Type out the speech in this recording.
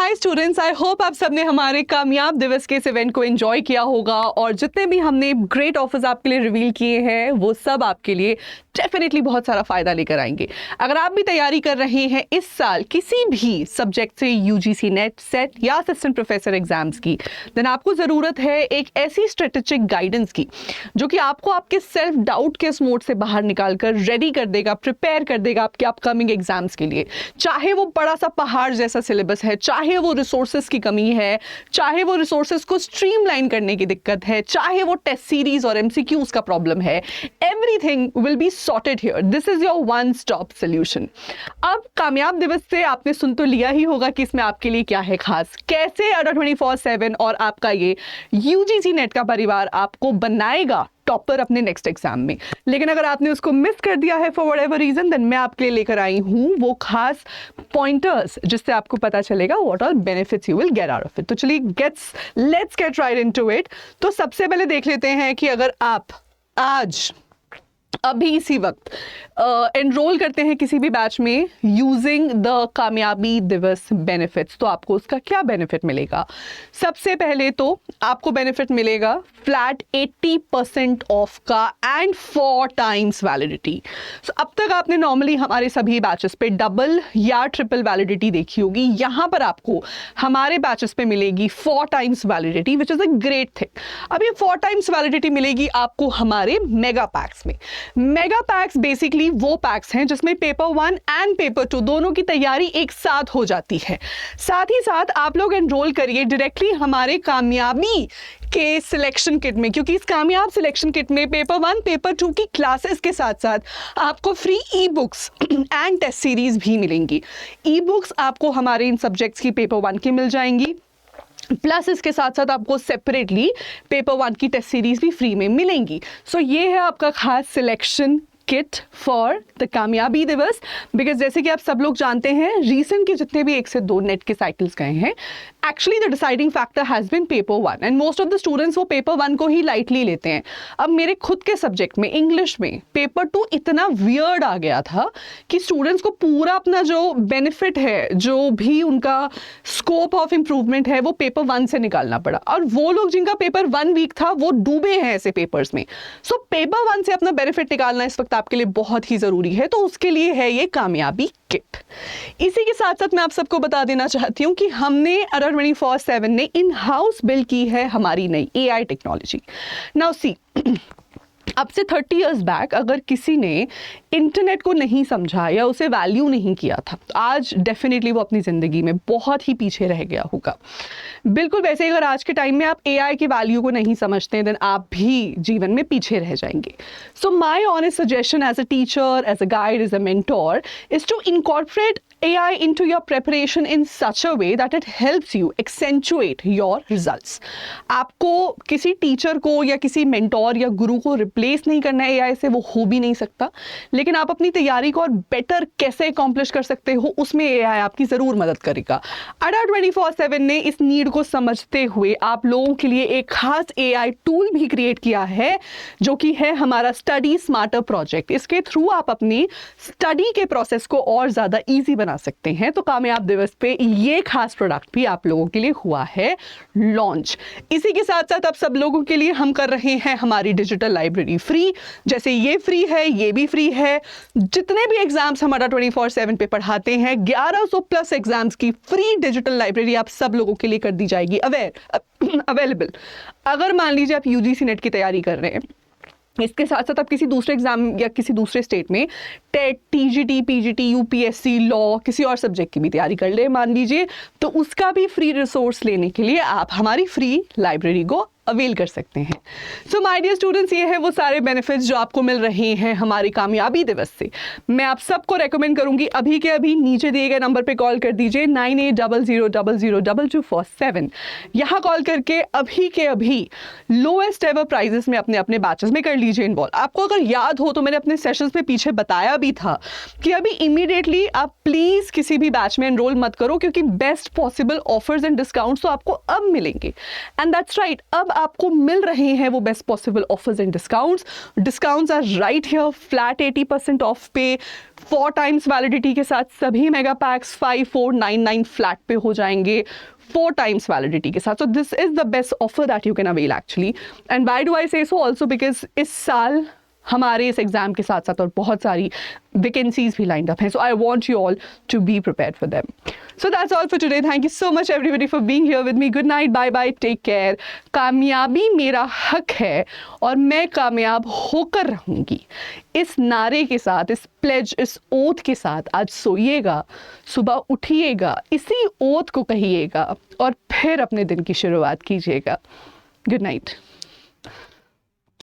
Hi students, I hope आप सबने हमारे कामयाब दिवस के इस इवेंट को एंजॉय किया होगा और जितने भी हमने ग्रेट ऑफर्स आपके लिए रिवील किए हैं वो सब आपके लिए डेफिनेटली बहुत सारा फायदा लेकर आएंगे। अगर आप भी तैयारी कर रहे हैं इस साल किसी भी सब्जेक्ट से यूजीसी नेट सेट या असिस्टेंट प्रोफेसर एग्जाम्स की, देन आपको ज़रूरत है एक ऐसी स्ट्रेटेजिक गाइडेंस की जो कि आपको आपके सेल्फ डाउट के इस मोड से बाहर निकाल कर रेडी कर देगा, प्रिपेयर कर देगा आपके अपकमिंग एग्जाम्स के लिए। चाहे वो बड़ा सा पहाड़ जैसा सिलेबस है, चाहे वो रिसोर्सेज की कमी है, चाहे वो रिसोर्सेज को स्ट्रीमलाइन करने की दिक्कत है, चाहे वो टेस्ट सीरीज और एमसीक्यूज का प्रॉब्लम है, everything will be sorted here. This is your one stop solution. अब कामयाब दिवस से आपने सुन तो लिया ही होगा कि इसमें आपके लिए क्या है खास, कैसे अड्डा 24/7 और आपका ये यूजीसी नेट का परिवार आपको बनाएगा टॉपर अपने नेक्स्ट एग्जाम में। लेकिन अगर आपने उसको मिस कर दिया है फॉर व्हाटएवर रीजन, देन मैं आपके लिए लेकर आई हूँ वो खास पॉइंटर्स जिससे आपको पता चलेगा what all benefits you will get out of it. तो चलिए let's get right into it. तो सबसे पहले देख लेते हैं कि अगर आप आज अभी इसी वक्त एनरोल करते हैं किसी भी बैच में यूजिंग द कामयाबी दिवस बेनिफिट्स, तो आपको उसका क्या बेनिफिट मिलेगा। सबसे पहले तो आपको बेनिफिट मिलेगा फ्लैट 80% ऑफ का एंड 4 टाइम्स वैलिडिटी। सो अब तक आपने नॉर्मली हमारे सभी बैचेस पे डबल या ट्रिपल वैलिडिटी देखी होगी, यहाँ पर आपको हमारे बैचेस पे मिलेगी 4 times validity, which is a great thing. अब ये 4 टाइम्स वैलिडिटी मिलेगी आपको हमारे मेगा पैक्स में। मेगा पैक्स बेसिकली वो पैक्स हैं जिसमें पेपर 1 एंड पेपर 2 दोनों की तैयारी एक साथ हो जाती है। साथ ही साथ आप लोग एनरोल करिए डायरेक्टली हमारे कामयाबी के सिलेक्शन किट में, क्योंकि इस कामयाब सिलेक्शन किट में पेपर 1 पेपर 2 की क्लासेस के साथ साथ आपको free e books and test series भी मिलेंगी। ई बुक्स आपको हमारे इन सब्जेक्ट्स की पेपर 1 की मिल जाएंगी, प्लस इसके साथ साथ आपको सेपरेटली पेपर 1 की टेस्ट सीरीज भी फ्री में मिलेंगी। सो ये है आपका खास सिलेक्शन किट फॉर द कामयाबी दिवस। बिकॉज जैसे कि आप सब लोग जानते हैं, रीसेंट के जितने भी 1 से 2 नेट के साइकिल्स गए हैं, actually the deciding factor has been paper 1 and most of the students वो पेपर 1 को ही लाइटली लेते हैं। अब मेरे खुद के सब्जेक्ट में इंग्लिश में पेपर 2 इतना वियर्ड आ गया था कि स्टूडेंट्स को पूरा अपना जो बेनिफिट है, जो भी उनका स्कोप ऑफ इम्प्रूवमेंट है, वो पेपर 1 से निकालना पड़ा। और वो लोग जिनका पेपर 1 वीक था वो डूबे हैं ऐसे पेपर्स में। सो पेपर 1 से अपना बेनिफिट निकालना इस वक्त आपके लिए बहुत ही जरूरी है, तो उसके लिए है ये कामयाबी किट। इसी के साथ साथ मैं आप सबको बता देना चाहती हूं कि हमने अड्डा 24/7 ने इन हाउस बिल्ड की है हमारी नई एआई टेक्नोलॉजी। नाउ सी, अब से 30 इयर्स बैक अगर किसी ने इंटरनेट को नहीं समझा या उसे वैल्यू नहीं किया था, तो आज डेफिनेटली वो अपनी ज़िंदगी में बहुत ही पीछे रह गया होगा। बिल्कुल वैसे ही अगर आज के टाइम में आप एआई की वैल्यू को नहीं समझते हैं, देन आप भी जीवन में पीछे रह जाएंगे। So my honest suggestion as a teacher, as a guide, as a mentor is to incorporate AI into your preparation in such a way that it helps you accentuate your results. आपको किसी teacher को या किसी mentor या गुरु को replace नहीं करना है AI से, वो हो भी नहीं सकता। लेकिन आप अपनी तैयारी को और बेटर कैसे अकॉम्प्लिश कर सकते हो, उसमें AI आपकी ज़रूर मदद करेगा। अड्डा 24/7 ने इस नीड को समझते हुए आप लोगों के लिए एक खास AI टूल भी क्रिएट किया है, जो कि है हमारा स्टडी स्मार्टर प्रोजेक्ट। इसके थ्रू आप अपनी स्टडी के प्रोसेस को और ज़्यादा ईजी बना सकते हैं। तो कामयाब दिवस पे ये खास प्रोडक्ट भी आप लोगों के लिए हुआ है लॉन्च। इसी के साथ साथ आप सब लोगों के लिए हम कर रहे हैं हमारी डिजिटल लाइब्रेरी फ्री। जैसे ये फ्री है, ये भी फ्री है। जितने भी एग्जाम्स हम अड्डा 24/7 पे पढ़ाते हैं, 1100 प्लस एग्जाम्स की फ्री डिजिटल लाइब्रेरी आप सब लोगों के लिए कर दी जाएगी अवेलेबल। अगर मान लीजिए आप यूजीसी नेट की तैयारी कर रहे हैं, इसके साथ साथ आप किसी दूसरे एग्जाम या किसी दूसरे स्टेट में TET, TGT, PGT, UPSC, law, किसी और सब्जेक्ट की भी तैयारी कर ले मान लीजिए, तो उसका भी फ्री रिसोर्स लेने के लिए आप हमारी फ्री लाइब्रेरी को अवेल कर सकते हैं। सो माय डियर स्टूडेंट्स, ये है वो सारे बेनिफिट्स जो आपको मिल रहे हैं हमारी कामयाबी दिवस से। मैं आप सबको रेकमेंड करूंगी अभी के अभी नीचे दिए गए नंबर पे कॉल कर दीजिए 9800002247। यहाँ कॉल करके अभी के अभी लोएस्ट एवर प्राइजेस में अपने अपने बैचेस में कर लीजिए इन्वॉल्व। आपको अगर याद हो तो मैंने अपने सेशंस में पीछे बताया भी था कि अभी इमीडिएटली आप प्लीज किसी भी बैच में एनरोल मत करो, क्योंकि best possible offers and discounts तो आपको अब मिलेंगे। एंड दैट्स राइट, अब आपको मिल रहे हैं वो best possible offers and discounts are right here, flat 80% off पे, 4 टाइम्स वैलिडिटी के साथ सभी मेगा पैक्स 5499 फ्लैट पे हो जाएंगे 4 टाइम्स वैलिडिटी के साथ. So this is the best offer that you can avail actually. And why do I से सो? ऑल्सो बिकॉज इस साल हमारे इस एग्जाम के साथ साथ और बहुत सारी वैकेंसीज भी लाइंड अप हैं. So I want you all to be prepared for them. So that's all for today. Thank you so much everybody for being here with me. Good night, bye bye, take care. कामयाबी मेरा हक है और मैं कामयाब होकर रहूंगी. इस नारे के साथ, इस प्लेज, इस ओथ के साथ आज सोइएगा, सुबह उठिएगा, इसी ओथ को कहिएगा और फिर अपने दिन की शुरुआत कीजिएगा. Good night.